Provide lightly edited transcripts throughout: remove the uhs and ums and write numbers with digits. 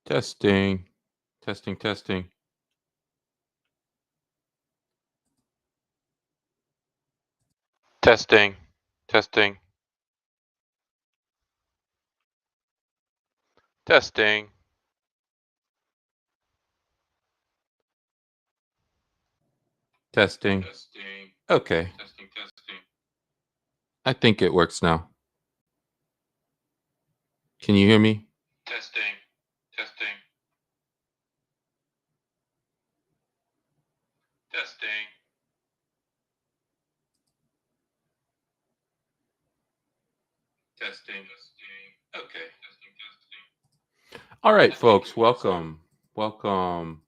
Testing, testing, testing. Testing, testing, testing. Testing. Okay. I think it works now. Can you hear me? Testing, testing, testing. Testing. Okay. All right, folks, welcome. Welcome.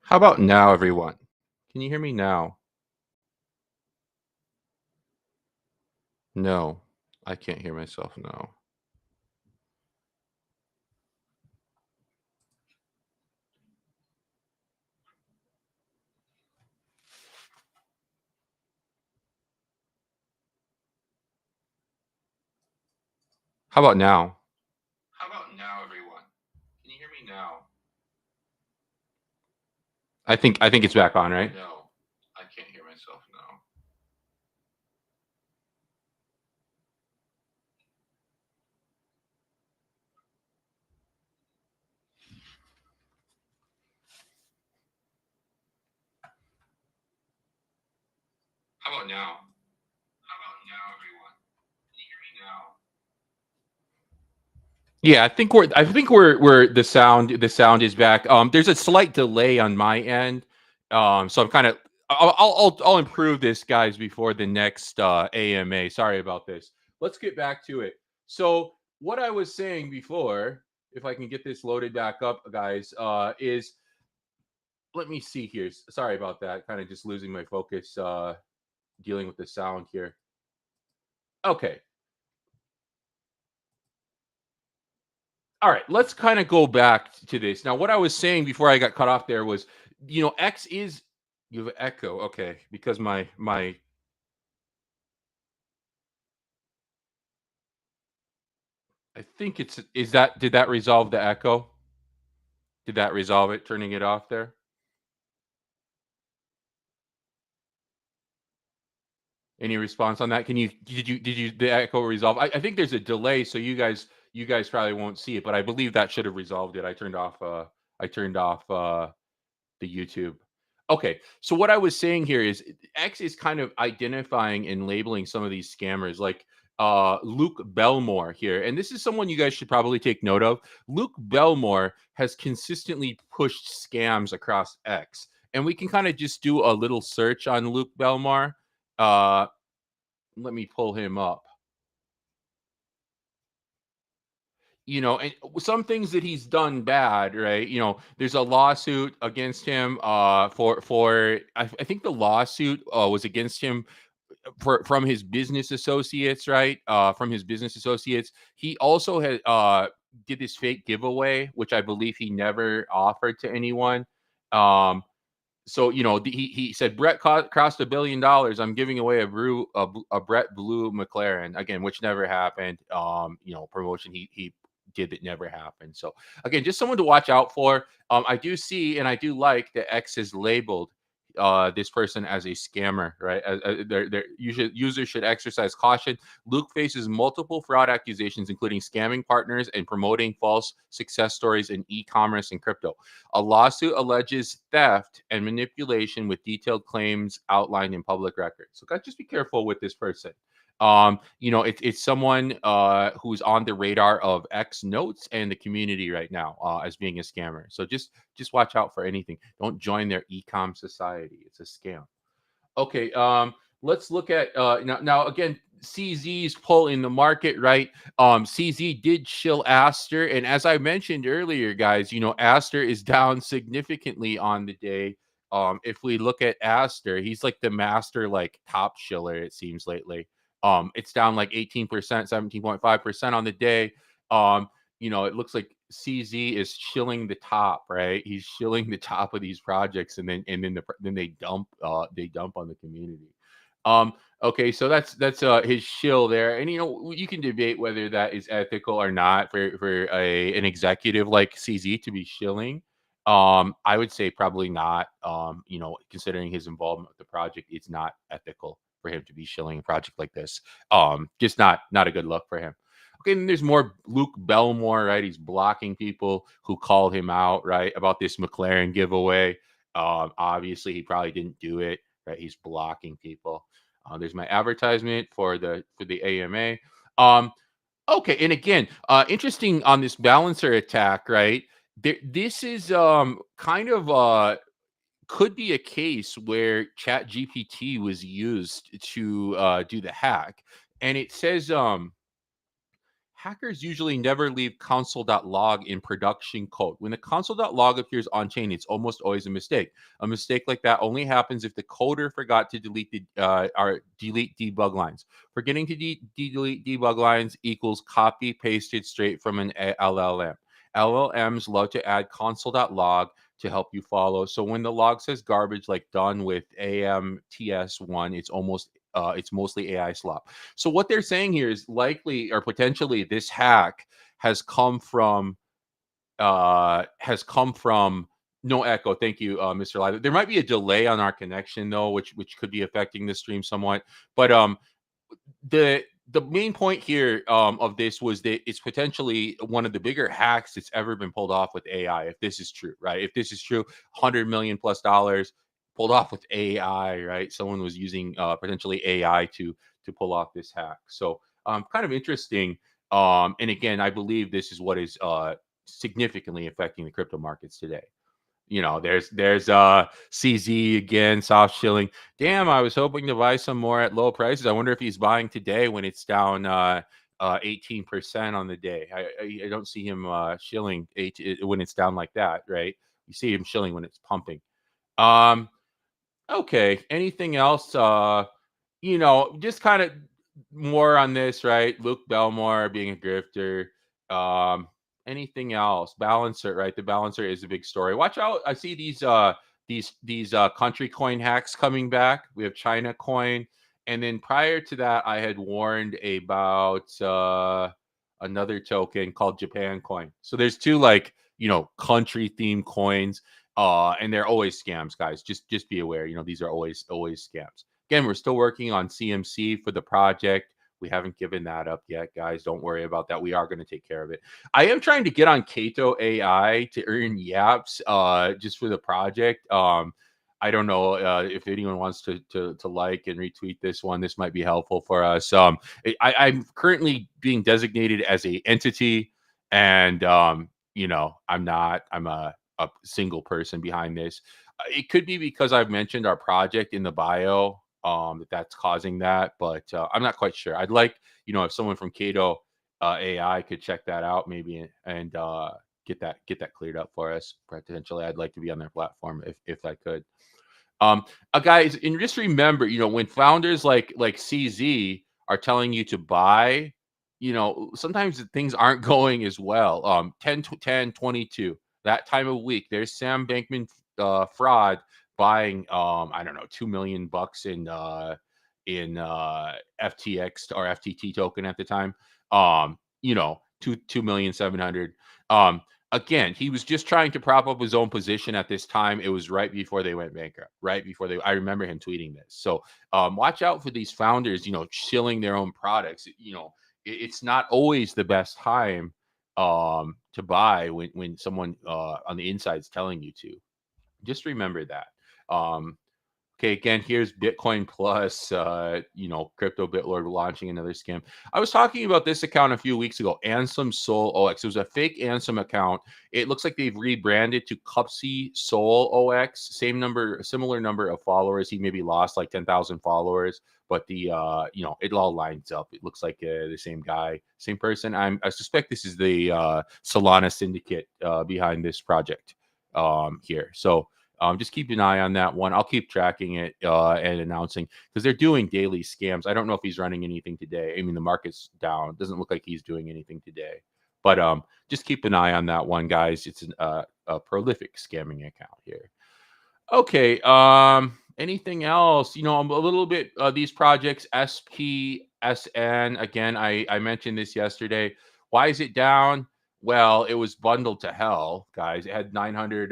How about now, everyone? Can you hear me now? No, I can't hear myself now. How about now? How about now, everyone? Can you hear me now? I think it's back on, right? No, I can't hear myself now. How about now? How about now, everyone? Can you hear me now? Yeah, I think we're the sound is back. There's a slight delay on my end. So I'm kind of I'll improve this, guys, before the next AMA. Sorry about this. Let's get back to it. So what I was saying before, if I can get this loaded back up, guys, is let me see here. Sorry about that. Kind of just losing my focus, dealing with the sound here. Okay. All right, let's kind of go back to this. Now, what I was saying before I got cut off there was, X is you have echo, okay, because my I think it's is that did that resolve the echo? Did that resolve it? Turning it off there? Any response on that? Did you the echo resolve? I think there's a delay, so you guys probably won't see it, but I believe that should have resolved it. I turned off the YouTube. Okay, so what I was saying here is X is kind of identifying and labeling some of these scammers, like Luke Belmore here, and this is someone you guys should probably take note of. Luke Belmore has consistently pushed scams across X, and we can kind of just do a little search on Luke Belmore. Uh, Let me pull him up. And some things that he's done bad, right? There's a lawsuit against him for I think the lawsuit was against him from his business associates, right? From his business associates. He also had did this fake giveaway, which I believe he never offered to anyone. So he said Brett crossed $1 billion. I'm giving away a Brett Blue McLaren again, which never happened. Promotion he did that never happened. So again, just someone to watch out for. I do see and I do like that X is labeled this person as a scammer, right? Users should exercise caution. Luke faces multiple fraud accusations, including scamming partners and promoting false success stories in e-commerce and crypto. A lawsuit alleges theft and manipulation with detailed claims outlined in public records. So, guys, just be careful with this person. It's someone who's on the radar of X Notes and the community right now as being a scammer. So just watch out for anything. Don't join their ecom society. It's a scam. Okay, let's look at now again. CZ's pull in the market, right? CZ did chill Aster, and as I mentioned earlier, guys, Aster is down significantly on the day. If we look at Aster, he's like the master, like top chiller. It seems lately. It's down like 18%, 17.5% on the day. It looks like CZ is chilling the top, right? He's chilling the top of these projects, and then they dump on the community. Um, okay, so that's his shill there, and you can debate whether that is ethical or not for an executive like CZ to be shilling. I would say probably not. Considering his involvement with the project, it's not ethical for him to be shilling a project like this. Just not a good look for him. Okay, and there's more Luke Belmore, right? He's blocking people who called him out, right, about this McLaren giveaway. Obviously, he probably didn't do it, right? He's blocking people. There's my advertisement for the AMA. Okay, and again, interesting on this balancer attack, right? This is kind of could be a case where Chat GPT was used to do the hack, and it says Hackers usually never leave console.log in production code. When the console.log appears on chain, it's almost always a mistake. A mistake like that only happens if the coder forgot to delete the or delete debug lines. Forgetting to delete debug lines equals copy pasted straight from an LLM. LLMs love to add console.log to help you follow. So when the log says garbage like done with AMTS1, it's mostly AI slop. So what they're saying here is likely or potentially this hack has come from no echo. Thank you, Mr. Live. There might be a delay on our connection though, which could be affecting the stream somewhat. But the main point here of this was that it's potentially one of the bigger hacks that's ever been pulled off with AI. If this is true, right? If this is true, $100 million+ pulled off with AI, right? Someone was using potentially AI to pull off this hack. So kind of interesting. And again, I believe this is what is significantly affecting the crypto markets today. There's CZ again, soft shilling. Damn, I was hoping to buy some more at low prices. I wonder if he's buying today when it's down 18% on the day. I don't see him shilling when it's down like that, right? You see him shilling when it's pumping. Okay. Anything else? Just kind of more on this, right? Luke Belmore being a grifter. Um, Anything else? Balancer, right? The balancer is a big story. Watch out. I see these country coin hacks coming back. We have China coin. And then prior to that, I had warned about another token called Japan coin. So there's two country themed coins. And they're always scams, guys. Just be aware. These are always scams. Again, we're still working on CMC for the project. We haven't given that up yet, guys. Don't worry about that. We are going to take care of it. I am trying to get on Kato AI to earn yaps just for the project. I don't know if anyone wants to like and retweet this one. This might be helpful for us. I'm currently being designated as a entity, and I'm not. I'm a single person behind this. It could be because I've mentioned our project in the bio, that's causing that, but I'm not quite sure. I'd like, if someone from Kato AI could check that out maybe and get that cleared up for us. Potentially, I'd like to be on their platform if I could. Guys, and just remember, when founders like CZ are telling you to buy, sometimes things aren't going as well. 10 to 10 22, that time of week, there's Sam Bankman fraud buying I don't know, $2 million in FTX or FTT token at the time. 2,700,000. Again, he was just trying to prop up his own position at this time. It was right before they went bankrupt, I remember him tweeting this. So watch out for these founders, chilling their own products. It's not always the best time to buy when someone on the inside is telling you to. Just remember that. Okay, again, here's Bitcoin Plus, Crypto BitLord launching another scam. I was talking about this account a few weeks ago, Ansem Soul OX. It was a fake Ansem account. It looks like they've rebranded to Cupsy Soul OX. Similar number of followers. He maybe lost like 10,000 followers, but it all lines up. It looks like the same guy, same person. I suspect this is the Solana syndicate behind this project here. So just keep an eye on that one. I'll keep tracking it and announcing because they're doing daily scams. I don't know if he's running anything today. I mean, the market's down. It doesn't look like he's doing anything today. But just keep an eye on that one, guys. It's a prolific scamming account here. Okay. Anything else? I'm a little bit these projects, SPSN. Again, I mentioned this yesterday. Why is it down? Well, it was bundled to hell, guys. It had 900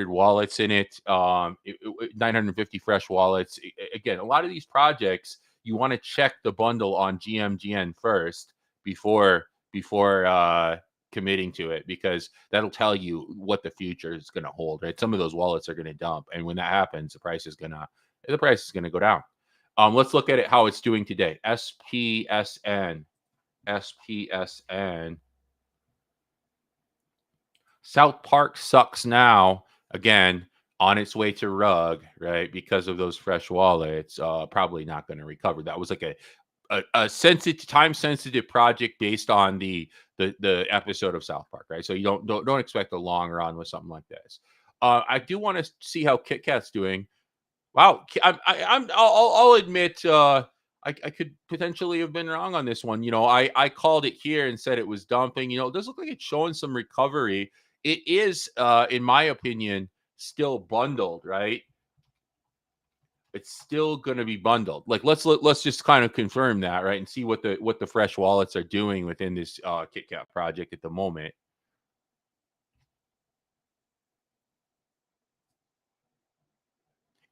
wallets in it. 950 fresh wallets. Again, a lot of these projects, you want to check the bundle on GMGN first before committing to it, because that'll tell you what the future is going to hold, right? Some of those wallets are going to dump, and when that happens, the price is going to go down. Let's look at it how it's doing today. SPSN. South Park sucks now. Again, on its way to Rug, right? Because of those fresh wallets, probably not going to recover. That was like a sensitive, time sensitive project based on the episode of South Park, right? So you don't expect a long run with something like this. I do want to see how Kit Kat's doing. Wow, I'll admit, I could potentially have been wrong on this one. I called it here and said it was dumping. It does look like it's showing some recovery. It is, in my opinion, still bundled, right? It's still going to be bundled. Like let's just kind of confirm that, right, and see what the fresh wallets are doing within this KitKat project at the moment.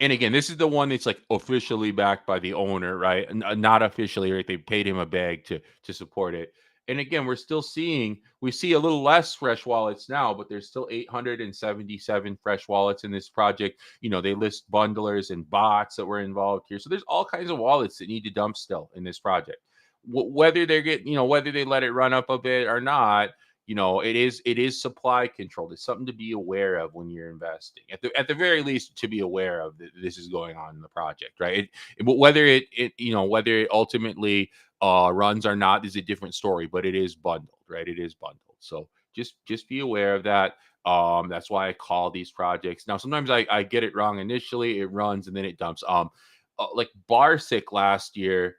And again, this is the one that's like officially backed by the owner, right? Not officially, right? They paid him a bag to support it. And again, we see a little less fresh wallets now, but there's still 877 fresh wallets in this project. They list bundlers and bots that were involved here. So there's all kinds of wallets that need to dump still in this project. Whether they're whether they let it run up a bit or not, it is supply controlled. It's something to be aware of when you're investing. At the very least, to be aware of that this is going on in the project, right? But whether it ultimately runs or not is a different story. But it is bundled, right? It is bundled. So just be aware of that. That's why I call these projects. Now, sometimes I get it wrong initially. It runs and then it dumps. Like Barsic last year,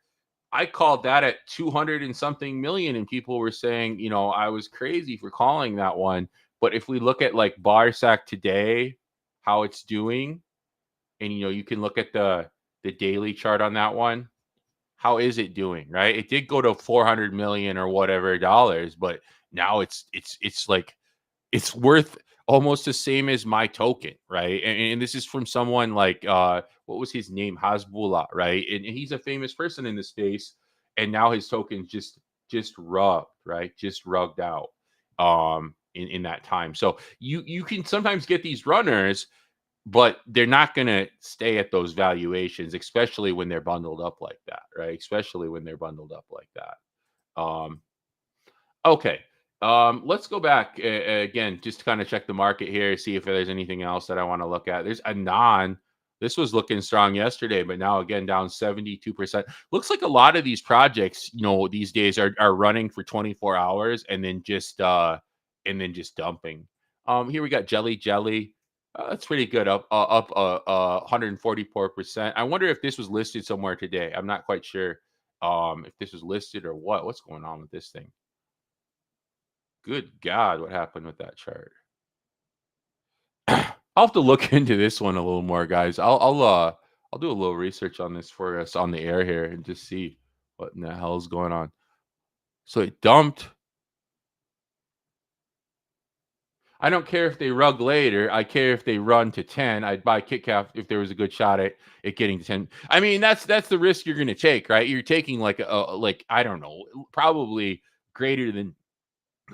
I called that at 200 and something million, and people were saying, I was crazy for calling that one. But if we look at like Barsac today, how it's doing, and you can look at the daily chart on that one. How is it doing, right? It did go to 400 million or whatever dollars, but now it's like it's worth almost the same as my token, right? And this is from someone like what was his name? Hasbullah, right? And he's a famous person in the space, and now his token just rugged, right? Just rugged out in that time. So you can sometimes get these runners, but they're not going to stay at those valuations, especially when they're bundled up like that, right? Especially when they're bundled up like that. Okay. Let's go back again, just to kind of check the market here, see if there's anything else that I want to look at. There's Anon. This was looking strong yesterday, but now again down 72%. Looks like a lot of these projects, these days are running for 24 hours and then just dumping. Here we got Jelly Jelly. That's pretty good, up 144%. I wonder if this was listed somewhere today. I'm not quite sure if this was listed or what's going on with this thing. Good God, what happened with that chart? I'll have to look into this one a little more, guys. I'll do a little research on this for us on the air here and just see what in the hell is going on. So it dumped. I don't care if they rug later. I care if they run to 10. I'd buy KitKat if there was a good shot at it getting to 10. I mean, that's the risk you're going to take, right? You're taking like like I don't know, probably greater than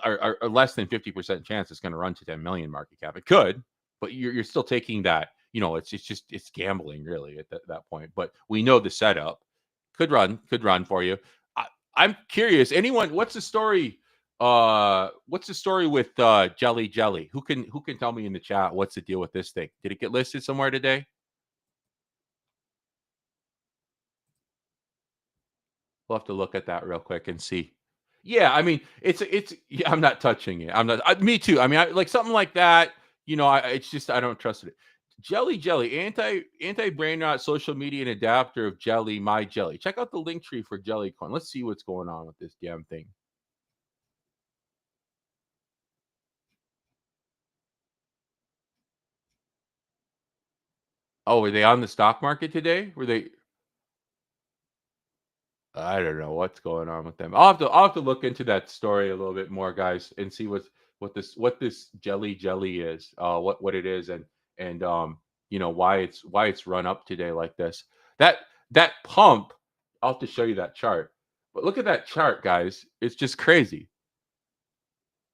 or less than 50% chance it's going to run to 10 million market cap. It could, but you're still taking that. It's gambling really at that point. But we know the setup could run for you. I'm curious. Anyone? What's the story? What's the story with Jelly Jelly? Who can tell me in the chat what's the deal with this thing? Did it get listed somewhere today? We'll have to look at that real quick and see. Yeah, I mean, it's. Yeah, I'm not touching it. I'm not. Me too. I mean, like something like that. It's just I don't trust it. Jelly Jelly, anti brain rot social media and adapter of Jelly My Jelly. Check out the link tree for Jellycoin. Let's see what's going on with this damn thing. Oh, were they on the stock market today? Were they? I don't know what's going on with them. I'll have to look into that story a little bit more, guys, and see what this jelly jelly is, what it is, and why it's run up today like this. That pump. I'll have to show you that chart. But look at that chart, guys. It's just crazy.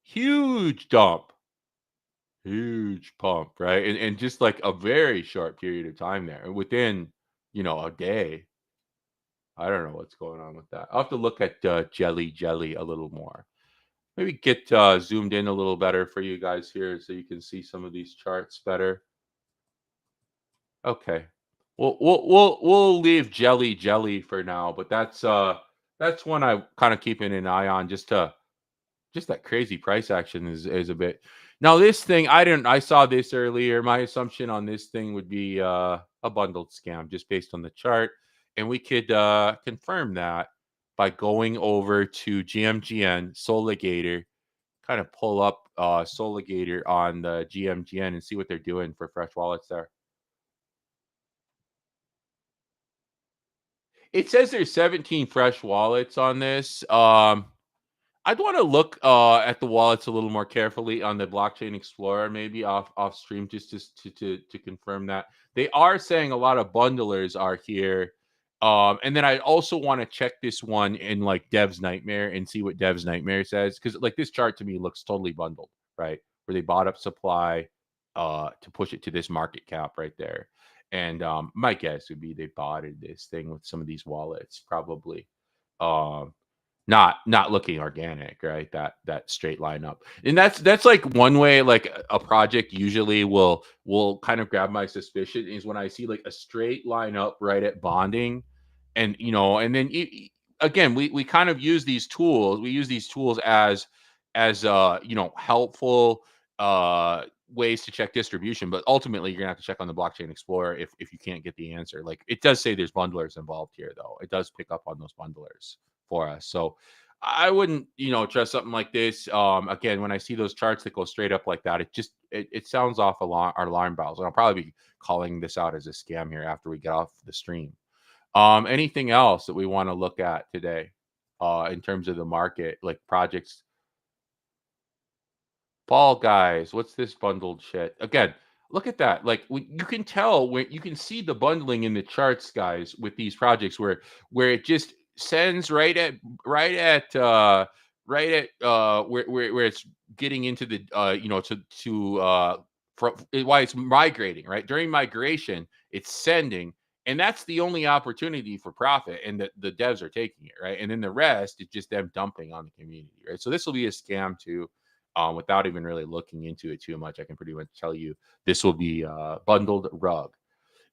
Huge dump, huge pump, right? And just like a very short period of time there, within a day. I don't know what's going on with that. I'll have to look at Jelly Jelly a little more. Maybe get zoomed in a little better for you guys here so you can see some of these charts better. Okay. We'll leave Jelly Jelly for now, but that's That's one I kind of keeping an eye on just that crazy price action is a bit. Now this thing I saw this earlier. My assumption on this thing would be a bundled scam just based on the chart, and we could confirm that by going over to GMGN Soligator, kind of pull up Soligator on the GMGN and see what they're doing for fresh wallets there. It says there's 17 fresh wallets on this. I'd want to look at the wallets a little more carefully on the blockchain explorer, maybe off stream, just to confirm that they are saying a lot of bundlers are here. And then I also want to check this one in like Dev's Nightmare and see what Dev's Nightmare says, because like this chart to me looks totally bundled, right? Where they bought up supply to push it to this market cap right there. And my guess would be they bought this thing with some of these wallets, probably. Um, not looking organic, right? That straight line up. And that's like one way like a project usually will kind of grab my suspicion is when I see like a straight line up right at bonding. And and then again, we kind of use these tools. We use these tools as helpful ways to check distribution, but ultimately you're gonna have to check on the blockchain explorer if you can't get the answer. Like it does say there's bundlers involved here, though. It does pick up on those bundlers for us. So I wouldn't, trust something like this. Again, when I see those charts that go straight up like that, it sounds off alarm bells. And I'll probably be calling this out as a scam here after we get off the stream. Anything else that we want to look at today, in terms of the market, like projects? Fall Guys, what's this bundled shit? Again, look at that. Like you can tell when you can see the bundling in the charts, guys, with these projects where it just sends where it's getting into the why it's migrating, right? During migration, it's sending, and that's the only opportunity for profit, and the devs are taking it, right? And then the rest is just them dumping on the community, right? So this will be a scam too. Without even really looking into it too much, I can pretty much tell you this will be bundled rug.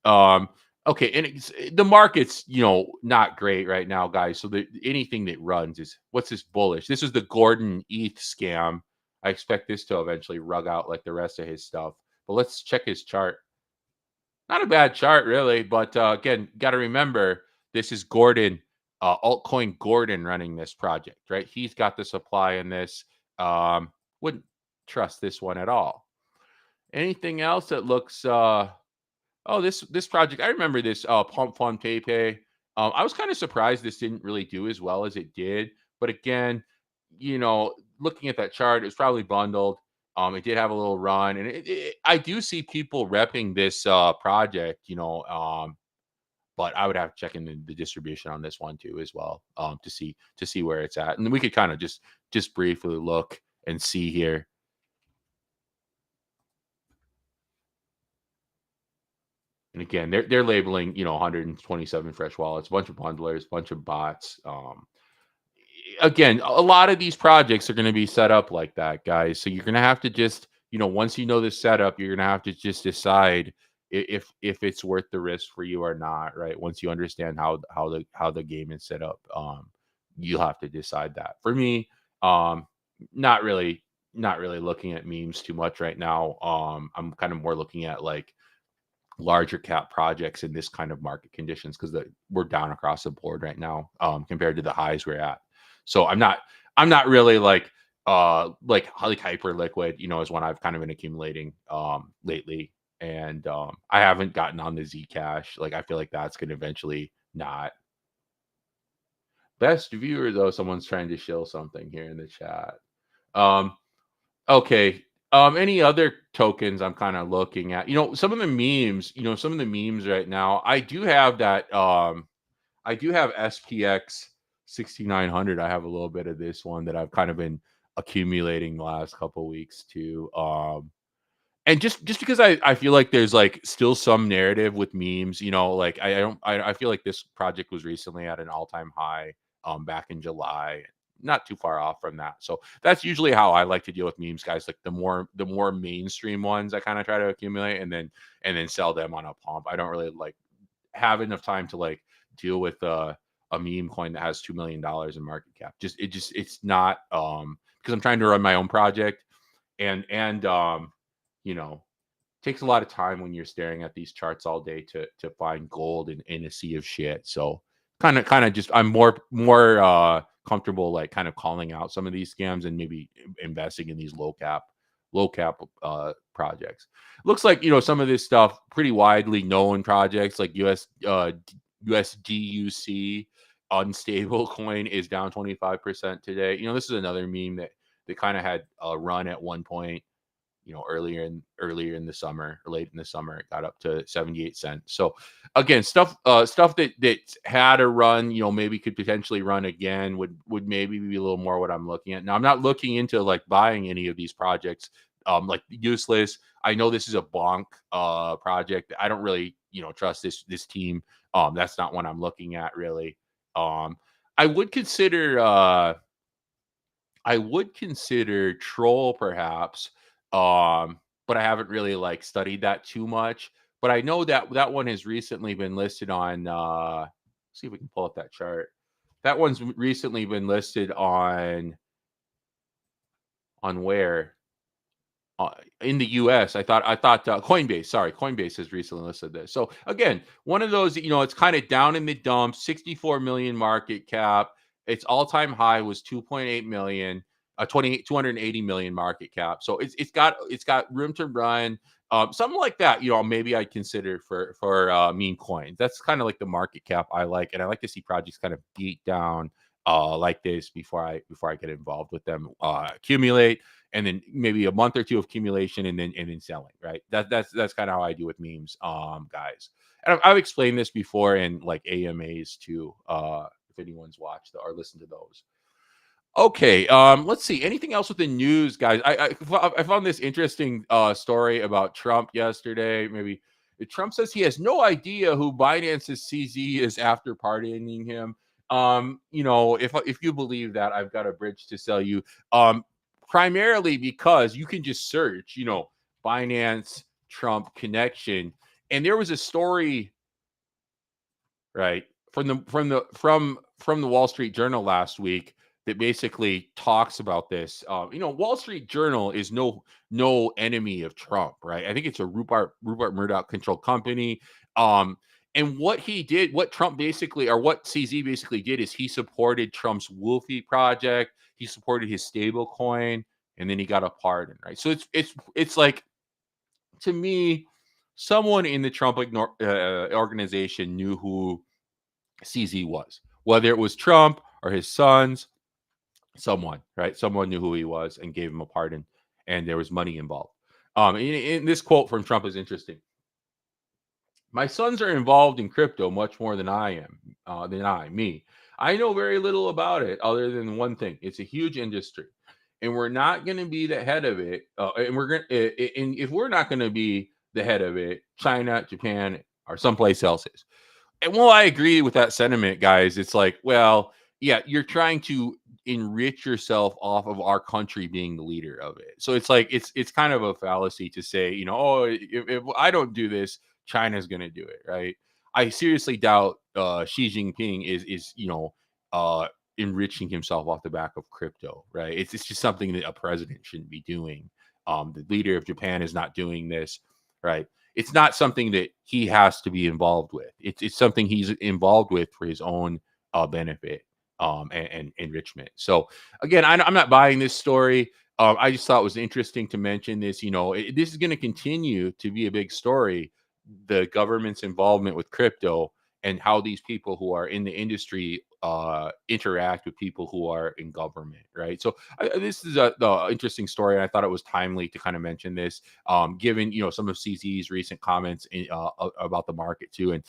Um, okay, and the market's not great right now, guys. So anything that runs is what's this bullish? This is the Gordon ETH scam. I expect this to eventually rug out like the rest of his stuff. But let's check his chart. Not a bad chart, really. But again, got to remember this is Gordon, altcoin Gordon running this project, right? He's got the supply in this. Wouldn't trust this one at all. Anything else that looks this project, I remember this Pump Fund PayPay. I was kind of surprised this didn't really do as well as it did. But again, looking at that chart, it was probably bundled. It did have a little run, and I do see people repping this project, but I would have to check in the distribution on this one too as well, to see where it's at, and then we could kind of just briefly look and see here. And again, they're labeling 127 fresh wallets, bunch of bundlers, bunch of bots. Again, a lot of these projects are going to be set up like that, guys. So you're going to have to just once you know the setup, you're going to have to just decide if it's worth the risk for you or not, right? Once you understand how the game is set up, you'll have to decide that. For me, not really looking at memes too much right now. I'm kind of more looking at like larger cap projects in this kind of market conditions, because we're down across the board right now, compared to the highs we're at. So I'm not really like hyper liquid, is one I've kind of been accumulating lately. And I haven't gotten on the Zcash. Like I feel like that's gonna eventually not. Best viewer though, someone's trying to shill something here in the chat. Okay. Any other tokens I'm kind of looking at? Some of the memes right now. I do have that. I do have SPX 6900. I have a little bit of this one that I've kind of been accumulating the last couple weeks too. And just because I feel like there's like still some narrative with memes. Like I feel like this project was recently at an all-time high back in July, not too far off from that. So that's usually how I like to deal with memes, guys. Like the more mainstream ones I kind of try to accumulate and then sell them on a pump. I don't really like have enough time to like deal with a meme coin that has $2 million in market cap. It's not, because I'm trying to run my own project, and you know, takes a lot of time when you're staring at these charts all day to find gold in a sea of shit. So kind of just, I'm more comfortable like kind of calling out some of these scams and maybe investing in these low cap projects. Looks like, some of this stuff pretty widely known projects like USDUC unstable coin is down 25% today. This is another meme that they kind of had a run at one point, earlier in the summer, or late in the summer. It got up to 78 cents. So again, stuff that had a run, maybe could potentially run again, would maybe be a little more what I'm looking at. Now, I'm not looking into like buying any of these projects, like useless. I know this is a bonk project. I don't really, trust this team. That's not what I'm looking at really. I would consider Troll perhaps, but I haven't really like studied that too much. But I know that one has recently been listed on. See if we can pull up that chart. That one's recently been listed on where? In the U.S. I thought Coinbase. Sorry, Coinbase has recently listed this. So again, one of those, it's kind of down in the dumps. 64 million market cap. Its all-time high was 2.8 million. 280 million market cap. So it's got room to run. Something like that, maybe I'd consider for meme coins. That's kind of like the market cap I like, and I like to see projects kind of beat down like this before I get involved with them. Accumulate, and then maybe a month or two of accumulation, and then selling. Right. That's kind of how I do with memes, guys. And I've explained this before in like AMAs too. If anyone's watched or listened to those. Okay, let's see. Anything else with the news, guys? I found this interesting story about Trump yesterday. Maybe Trump says he has no idea who Binance's CZ is after pardoning him. If you believe that, I've got a bridge to sell you. Primarily because you can just search, Binance Trump connection, and there was a story, right, from the Wall Street Journal last week that basically talks about this. Wall Street Journal is no enemy of Trump, right? I think it's a Rupert Murdoch controlled company. And what he did, what Trump basically, or what CZ basically did, is he supported Trump's Wolfie project. He supported his stable coin, and then he got a pardon, right? So it's like, to me, someone in the Trump organization knew who CZ was, whether it was Trump or his sons. Someone knew who he was and gave him a pardon, and there was money involved. In this quote from Trump is interesting. My sons are involved in crypto much more than I am, me. I know very little about it other than one thing. It's a huge industry, and we're not going to be the head of it. And if we're not going to be the head of it, China, Japan, or someplace else is. And while I agree with that sentiment, guys, it's like, well, yeah, you're trying to enrich yourself off of our country being the leader of it. So it's like it's kind of a fallacy to say, if I don't do this, China's going to do it, right? I seriously doubt Xi Jinping is enriching himself off the back of crypto, right? It's just something that a president shouldn't be doing. The leader of Japan is not doing this, right? It's not something that he has to be involved with. It's something he's involved with for his own benefit and enrichment. So again, I'm not buying this story. I just thought it was interesting to mention this. This is going to continue to be a big story. The government's involvement with crypto and how these people who are in the industry interact with people who are in government, right? So this is the interesting story, and I thought it was timely to kind of mention this, given some of CZ's recent comments about the market too, and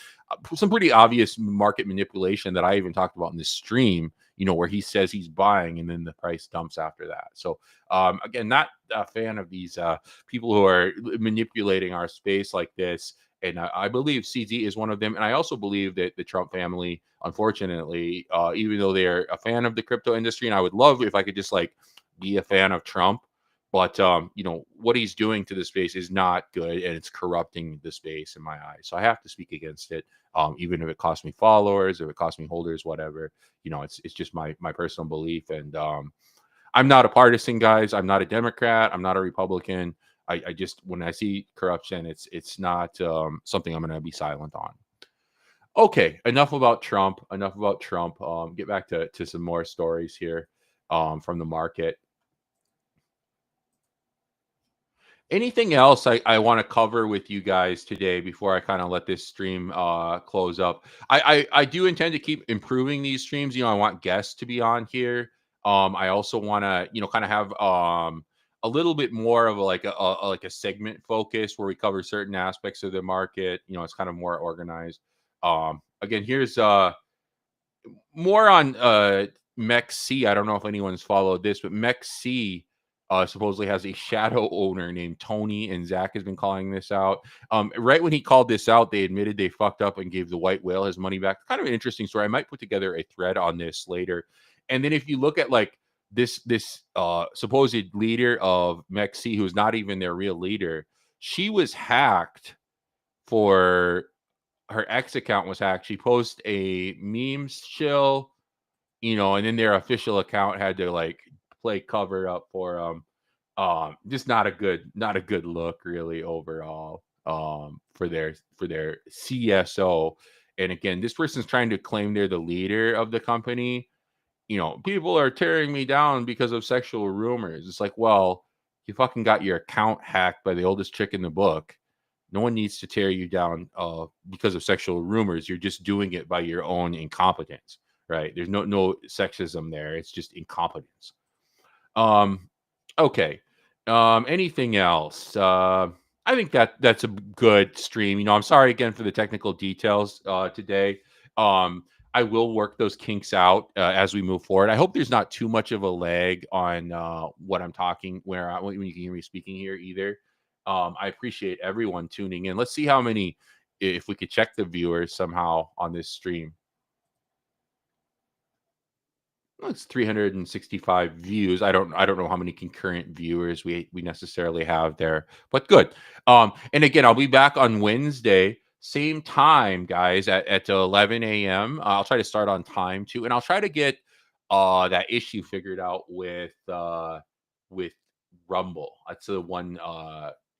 some pretty obvious market manipulation that I even talked about in this stream. Where he says he's buying and then the price dumps after that. So again, not a fan of these people who are manipulating our space like this. And I believe CZ is one of them. And I also believe that the Trump family, unfortunately, even though they're a fan of the crypto industry, and I would love if I could just like be a fan of Trump, But what he's doing to the space is not good, and it's corrupting the space in my eyes. So I have to speak against it, even if it costs me followers, if it costs me holders, whatever. It's just my personal belief, and I'm not a partisan, guys. I'm not a Democrat. I'm not a Republican. I just, when I see corruption, it's not something I'm going to be silent on. Okay, enough about Trump. Enough about Trump. Get back to some more stories here from the market. Anything else I want to cover with you guys today before I kind of let this stream close up? I do intend to keep improving these streams. I want guests to be on here. I also want to kind of have a little bit more of like a segment focus where we cover certain aspects of the market. It's kind of more organized. Again, here's more on MEXC. I don't know if anyone's followed this, but MEXC supposedly has a shadow owner named Tony, and Zach has been calling this out. Right when he called this out, they admitted they fucked up and gave the white whale his money back. Kind of an interesting story. I might put together a thread on this later. And then if you look at like this supposed leader of MEXC, who's not even their real leader, she was hacked for her ex account was hacked. She posted a memes chill, and then their official account had to like play cover up for just not a good look really overall for their CSO. And again, this person's trying to claim they're the leader of the company. People are tearing me down because of sexual rumors. It's like, well, you fucking got your account hacked by the oldest chick in the book. No one needs to tear you down because of sexual rumors. You're just doing it by your own incompetence, right? There's no sexism there. It's just incompetence. Okay. Anything else? I think that's a good stream. I'm sorry again for the technical details today. I will work those kinks out as we move forward. I hope there's not too much of a lag on what I'm talking, when you can hear me speaking here either. I appreciate everyone tuning in. Let's see how many, if we could check the viewers somehow on this stream. Well, it's 365 views. I don't know how many concurrent viewers we necessarily have there, but good. And again, I'll be back on Wednesday, same time, guys, at 11 a.m. I'll try to start on time too, and I'll try to get that issue figured out with Rumble. That's the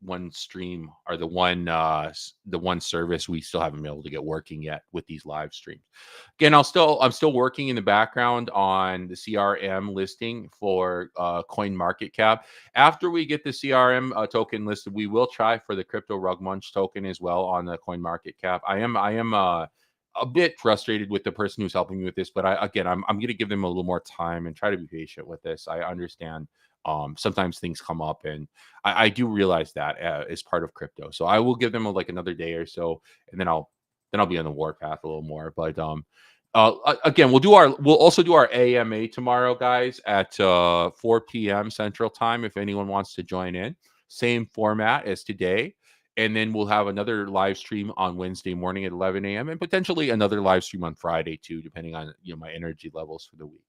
one stream, or the one service we still haven't been able to get working yet with these live streams. Again, I'm still working in the background on the CRM listing for Coin Market Cap. After we get the CRM token listed, we will try for the Crypto Rug Munch token as well on the Coin Market Cap. I am a bit frustrated with the person who's helping me with this, but I'm going to give them a little more time and try to be patient with this. I understand sometimes things come up, and I do realize that as part of crypto. So I will give them like another day or so, and then I'll be on the warpath a little more. But again, we'll also do our AMA tomorrow, guys, at 4 p.m. Central Time. If anyone wants to join in, same format as today. And then we'll have another live stream on Wednesday morning at 11 a.m. and potentially another live stream on Friday too, depending on my energy levels for the week.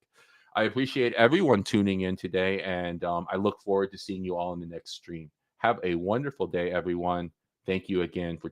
I appreciate everyone tuning in today, and I look forward to seeing you all in the next stream. Have a wonderful day, everyone. Thank you again for